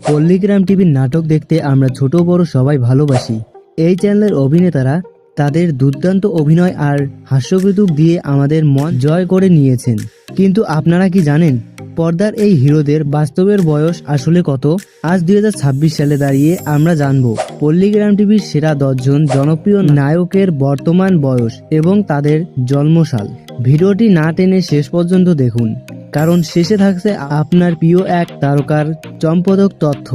পল্লীগ্রাম টিভির নাটক দেখতে আমরা ছোট বড় সবাই ভালোবাসি। এই চ্যানেলের অভিনেতারা তাদের দুর্দান্ত অভিনয় আর হাস্যকৌতুক দিয়ে আমাদের মন জয় করে নিয়েছেন। কিন্তু আপনারা কি জানেন পর্দার এই হিরোদের বাস্তবের বয়স আসলে কত? আজ 2026 সালে দাঁড়িয়ে আমরা জানবো পল্লীগ্রাম টিভির সেরা 10 জন জনপ্রিয় নায়কের বর্তমান বয়স এবং তাদের জন্মসাল। ভিডিওটি না টেনে শেষ পর্যন্ত দেখুন, কারণ শেষে থাকছে আপনার প্রিয় এক তারকার চমকপ্রদ তথ্য।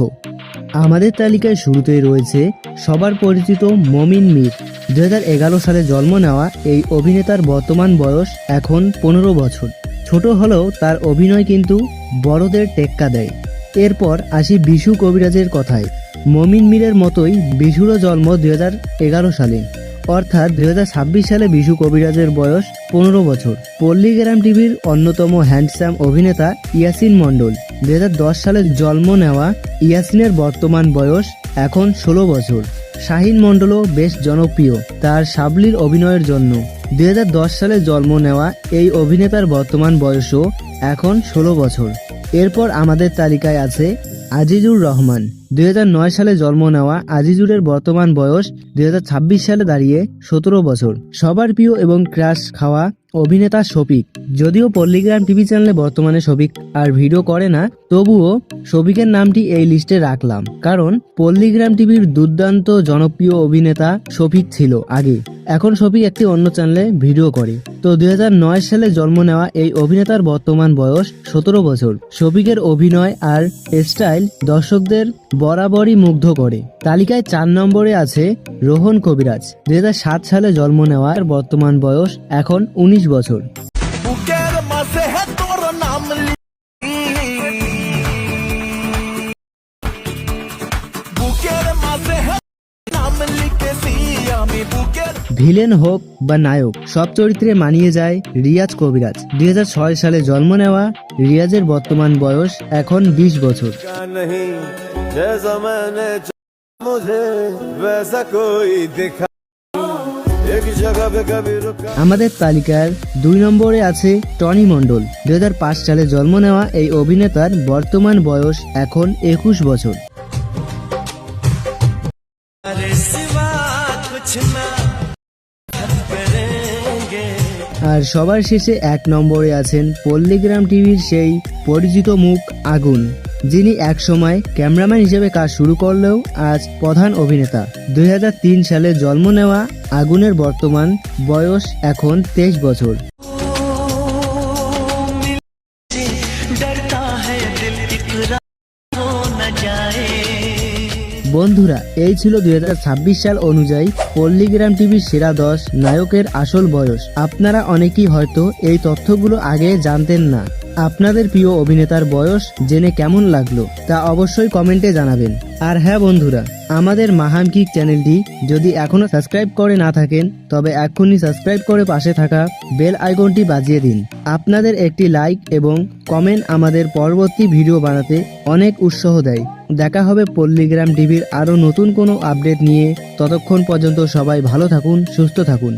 আমাদের তালিকায় শুরুতেই রয়েছে সবার পরিচিত মমিন মীর। 2011 সালে জন্ম নেওয়া এই অভিনেতার বর্তমান বয়স এখন 15 বছর। ছোট হলেও তার অভিনয় কিন্তু বড়দের টেক্কা দেয়। এরপর আসি বিশু কবিরাজের কথায়। মমিন মীরের মতোই বিশুরও জন্ম 2011 সালে, অর্থাৎ 2026 সালে বিশু কবিরাজের বয়স 15 বছর। পল্লীগ্রাম টিভির অন্যতম হ্যান্ডসাম অভিনেতা ইয়াসিন মণ্ডল। 2010 সালে জন্ম নেওয়া ইয়াসিনের বর্তমান বয়স এখন 16 বছর। শাহিন মণ্ডলও বেশ জনপ্রিয় তার সাবলীল অভিনয়ের জন্য। 2010 সালে জন্ম নেওয়া এই অভিনেতার বর্তমান বয়সও এখন 16 বছর। এরপর আমাদের তালিকায় আছে আজিজুর রহমান। 2009 সালে জন্ম নেওয়া আজিজুরের বর্তমান বয়স 2026 সালে দাঁড়িয়ে 17 বছর। সবার প্রিয় এবং ক্রাশ খাওয়া অভিনেতা শফিক। যদিও পল্লীগ্রাম টিভি চ্যানেলে বর্তমানে শফিক আর ভিডিও করে না, তবুও শফিকের নামটি এই লিস্টে রাখলাম, কারণ পল্লীগ্রাম টিভির দুর্দান্ত জনপ্রিয় অভিনেতা শফিক ছিল আগে। এখন শফিক একটি অন্য চ্যানেলে ভিডিও করে। তো 2009 সালে জন্ম নেওয়া এই অভিনেতার বর্তমান বয়স 17 বছর। শফিকের অভিনয় আর স্টাইল দর্শকদের বরাবরই মুগ্ধ করে। তালিকায় 4 নম্বরে আছে রোহন কবিরাজ। 2007 সালে জন্ম নেওয়ার বর্তমান বয়স এখন 19 বছর। ভিলেন হোক বা নায়ক, সব চরিত্রে মানিয়ে যায় রিয়াজ কবিরাজ। 2006 সালে জন্ম নেওয়া রিয়াজের বর্তমান বয়স এখন 20 বছর। আমাদের তালিকার 2 নম্বরে আছে টনি মণ্ডল। 2005 সালে জন্ম নেওয়া এই অভিনেতার বর্তমান বয়স এখন 21 বছর। আর সবার শেষে 1 নম্বরে আছেন পল্লীগ্রাম টিভির সেই পরিচিত মুখ আগুন, যিনি একসময় ক্যামেরাম্যান হিসেবে কাজ শুরু করলেও আজ প্রধান অভিনেতা। 2003 সালে জন্ম নেওয়া আগুনের বর্তমান বয়স এখন 23 বছর। বন্ধুরা, এই ছিল 2026 সাল অনুযায়ী পল্লীগ্রাম টিভির সেরা 10 নায়কের আসল বয়স। আপনারা অনেকেই হয়তো এই তথ্যগুলো আগে জানতেন না। আপনাদের প্রিয় অভিনেতার বয়স জেনে কেমন লাগলো তা অবশ্যই কমেন্টে জানাবেন। আর হ্যাঁ বন্ধুরা, আমাদের মাহাম কিক চ্যানেলটি যদি এখনো সাবস্ক্রাইব করে না থাকেন, তবে এখনই সাবস্ক্রাইব করে পাশে থাকা বেল আইকনটি বাজিয়ে দিন। আপনাদের একটি লাইক এবং কমেন্ট আমাদের পরবর্তী ভিডিও বানাতে অনেক উৎসাহ দেয়। দেখা হবে পল্লীগ্রাম টিভির আরো নতুন কোনো আপডেট নিয়ে। ততক্ষণ পর্যন্ত সবাই ভালো থাকুন, সুস্থ থাকুন।